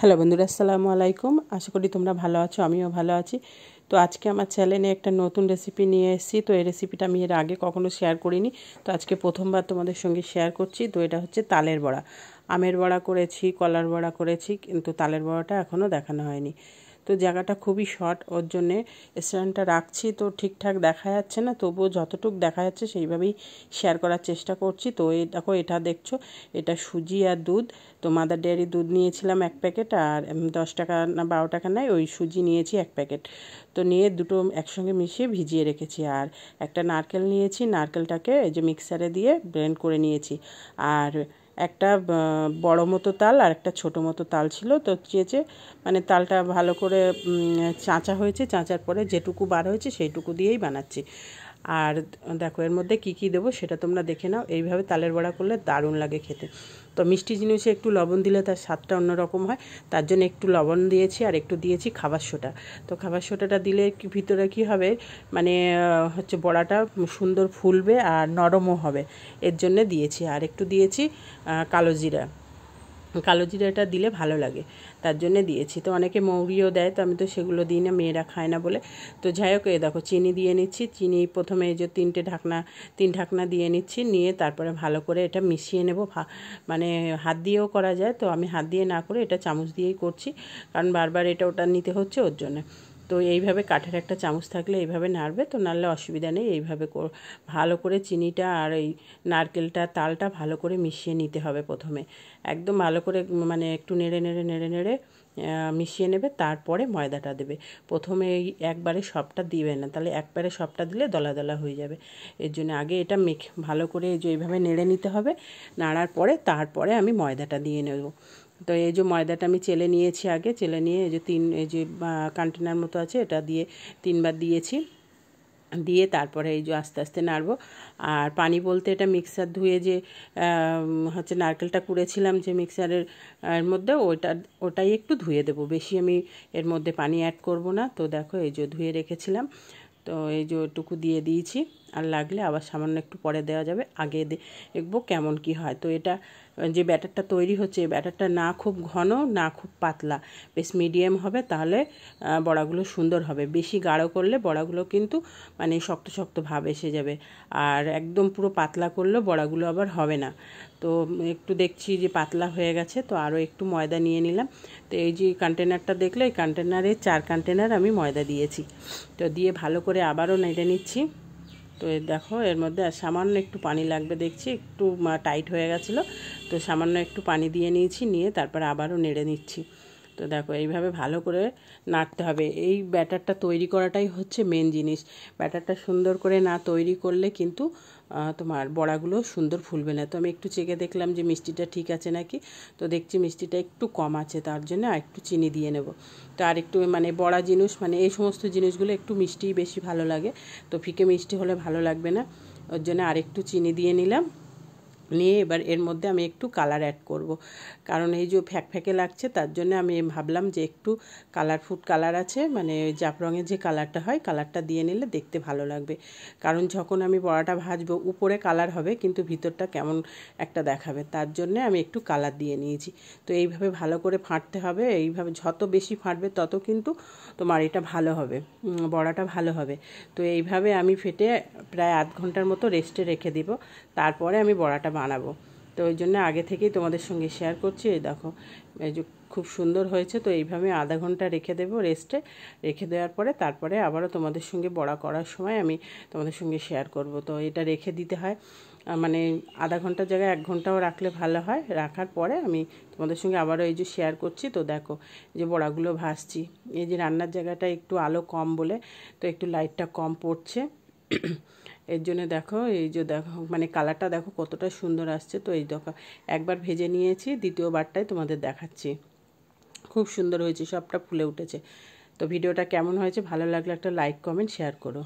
Hello বন্ধুরা, আসসালামু আলাইকুম। আশা করি তোমরা ভালো আছো, আমিও ভালো আছি। তো আজকে আমার চ্যানেলে একটা নতুন রেসিপি নিয়ে এসেছি। তো এই রেসিপিটা আমি এর আগে কখনো শেয়ার করিনি, তো আজকে প্রথমবার তোমাদের সঙ্গে শেয়ার করছি। তো এটা হচ্ছে তালের বড়া। আমের বড়া করেছি, কলার বড়া করেছি, কিন্তু তালের বড়াটা এখনও দেখানো হয়নি। তো জায়গাটা খুবই শর্ট, ওর জন্যে স্ট্যান্ডটা রাখছি, তো ঠিকঠাক দেখা যাচ্ছে না, তবুও যতটুকু দেখা যাচ্ছে সেইভাবেই শেয়ার করার চেষ্টা করছি। তো এই দেখো, এটা দেখছো, এটা সুজি আর দুধ। তো মাদার ডেয়ারি দুধ নিয়েছিলাম 1 প্যাকেট, আর 10 টাকা না 12 টাকা নেয়, ওই সুজি নিয়েছি 1 প্যাকেট। তো নিয়ে দুটো একসঙ্গে মিশিয়ে ভিজিয়ে রেখেছি। আর একটা নারকেল নিয়েছি, নারকেলটাকে এই যে মিক্সারে দিয়ে ব্লেন্ড করে নিয়েছি। আর একটা বড় মতো তাল আর একটা ছোটো মতো তাল ছিল, তো চেঁচে মানে তালটা ভালো করে চাঁচা হয়েছে, চাঁচার পরে যেটুকু বার হয়েছে সেইটুকু দিয়েই বানাচ্ছি। আর দেখো এর মধ্যে কি কি দেবো সেটা তোমরা দেখে নাও। এইভাবে তালের বড়া করলে দারুণ লাগে খেতে। তো মিষ্টি জিনিসে একটু লবণ দিলে তার স্বাদটা অন্যরকম হয়, তার জন্য একটু লবণ দিয়েছি আর একটু দিয়েছি খাবার সোডা। তো খাবার সোডাটা দিলে ভিতরে কি হবে, মানে হচ্ছে বড়াটা সুন্দর ফুলবে আর নরমও হবে, এর জন্যে দিয়েছি। আর একটু দিয়েছি কালো জিরা। কালো জিরাটা দিলে ভালো লাগে, তার জন্যে দিয়েছি। তো অনেকে মৌরিও দেয়, তো আমি তো সেগুলো দিই না, মেয়েরা খায় না বলে। তো যাই হোক, দেখো চিনি দিয়ে নিচ্ছি। চিনি প্রথমে এই যে 3 ঢাকনা দিয়ে নিচ্ছি, নিয়ে তারপরে ভালো করে এটা মিশিয়ে নেব। মানে হাত দিয়েও করা যায়, তো আমি হাত দিয়ে না করে এটা চামচ দিয়েই করছি, কারণ বারবার এটা ওটা নিতে হচ্ছে ওর জন্য। তো এইভাবে কাঠের একটা চামচ থাকলে এইভাবে নাড়বে, তো নাড়লে অসুবিধা নেই। এইভাবে ভালো করে চিনিটা আর এই নারকেলটা তালটা ভালো করে মিশিয়ে নিতে হবে প্রথমে। একদম ভালো করে মানে একটু নেড়ে নেড়ে নেড়ে নেড়ে মিশিয়ে নেবে, তারপরে ময়দাটা দেবে। প্রথমে এই একবারে সবটা দিবে না, তাহলে একবারে সবটা দিলে দলা দলা হয়ে যাবে। এর জন্য আগে এটা ভালো করে এই যে এইভাবে নেড়ে নিতে হবে। নাড়ার পরে তারপরে আমি ময়দাটা দিয়ে নেব। তো এই যে ময়দাটা আমি চেলে নিয়েছি, আগে চেলে নিয়ে এই যে এই যে কন্টেনার মতো আছে, এটা দিয়ে 3বার দিয়েছি। দিয়ে তারপরে এই যে আস্তে আস্তে নাড়বো। আর পানি বলতে এটা মিক্সার ধুয়ে যে হচ্ছে নারকেলটা কুড়েছিলাম যে মিক্সারের মধ্যে, ওটাই একটু ধুয়ে দেবো, বেশি আমি এর মধ্যে পানি অ্যাড করব না। তো দেখো এই যে ধুয়ে রেখেছিলাম, তো এই যে ওটুকু দিয়ে দিয়েছি। আর লাগলে আবার সামান্য একটু পরে দেওয়া যাবে, আগে দেখবো কেমন কি হয়। তো এটা যে ব্যাটারটা তৈরি হচ্ছে, এই ব্যাটারটা না খুব ঘন না খুব পাতলা, বেশ মিডিয়াম হবে, তাহলে বড়াগুলো সুন্দর হবে। বেশি গাঢ় করলে বড়াগুলো কিন্তু মানে শক্ত শক্ত ভাব এসে যাবে, আর একদম পুরো পাতলা করলেও বড়াগুলো আবার হবে না। তো একটু দেখছি যে পাতলা হয়ে গেছে, তো আরও একটু ময়দা নিয়ে নিলাম। তো এই যে কন্টেনারটা দেখলে, এই কন্টেনারে 4 কন্টেনার আমি ময়দা দিয়েছি। তো দিয়ে ভালো করে আবারও নেড়ে নিচ্ছি। তো দেখো এর মধ্যে সামান্য একটু পানি লাগবে, দেখছি একটু টাইট হয়ে গেছিলো, তো সামান্য একটু পানি দিয়ে নিয়েছি, নিয়ে তারপরে আবারও নেড়ে নিচ্ছি। তো দেখো এইভাবে ভালো করে নাড়তে হবে। এই ব্যাটারটা তৈরি করাটাই হচ্ছে মেন জিনিস। ব্যাটারটা সুন্দর করে না তৈরি করলে কিন্তু তোমার বড়াগুলো সুন্দর ফুলবে না। তো আমি একটু চেখে দেখলাম যে মিষ্টিটা ঠিক আছে নাকি, তো দেখছি মিষ্টিটা একটু কম আছে, তার জন্য আর একটু চিনি দিয়ে নেব। তো আর একটু মানে বড়া জিনিস মানে এই সমস্ত জিনিসগুলো একটু মিষ্টিই বেশি ভালো লাগে, তো ফিকে মিষ্টি হলে ভালো লাগবে না, ওর জন্য আর একটু চিনি দিয়ে নিলাম। নিয়ে এবার এর মধ্যে আমি একটু কালার অ্যাড করব, কারণ এই যে ফ্যাকে লাগছে, তার জন্য আমি ভাবলাম যে একটু ফুড কালার আছে, মানে জাফরঙের যে কালারটা হয়, কালারটা দিয়ে নিলে দেখতে ভালো লাগবে। কারণ যখন আমি বড়াটা ভাজবো উপরে কালার হবে, কিন্তু ভিতরটা কেমন একটা দেখাবে, তার জন্য আমি একটু কালার দিয়ে নিয়েছি। তো এইভাবে ভালো করে ফাটতে হবে, এইভাবে যত বেশি ফাটবে তত কিন্তু তোমার এটা ভালো হবে, বড়াটা ভালো হবে। তো এইভাবে আমি ফেটে প্রায় আধ ঘন্টার মতো রেস্টে রেখে দিব, তারপরে আমি বড়াটা বানাবো। তো ওই জন্য আগে থেকেই তোমাদের সঙ্গে শেয়ার করছি। এই দেখো এই যে খুব সুন্দর হয়েছে। তো এইভাবে আধা ঘন্টা রেখে দেবো রেস্টে, রেখে দেওয়ার পরে তারপরে আবারও তোমাদের সঙ্গে বড়া করার সময় আমি তোমাদের সঙ্গে শেয়ার করব। তো এটা রেখে দিতে হয়, মানে আধা ঘন্টার জায়গায় 1 ঘন্টাও রাখলে ভালো হয়। রাখার পরে আমি তোমাদের সঙ্গে আবারও এই যে শেয়ার করছি। তো দেখো যে বড়াগুলো ভাজছি, এই যে রান্নার জায়গাটা একটু আলো কম বলে, তো একটু লাইটটা কম পড়ছে, এর জন্য দেখো এই যে দেখো মানে কালারটা দেখো কতটা সুন্দর আসছে। তো এই দেখো একবার ভেজে নিয়েছি, দ্বিতীয়বারটাই তোমাদের দেখাচ্ছি। খুব সুন্দর হয়েছে, সবটা ফুলে উঠেছে। তো ভিডিওটা কেমন হয়েছে, ভালো লাগলে একটা লাইক কমেন্ট শেয়ার করো।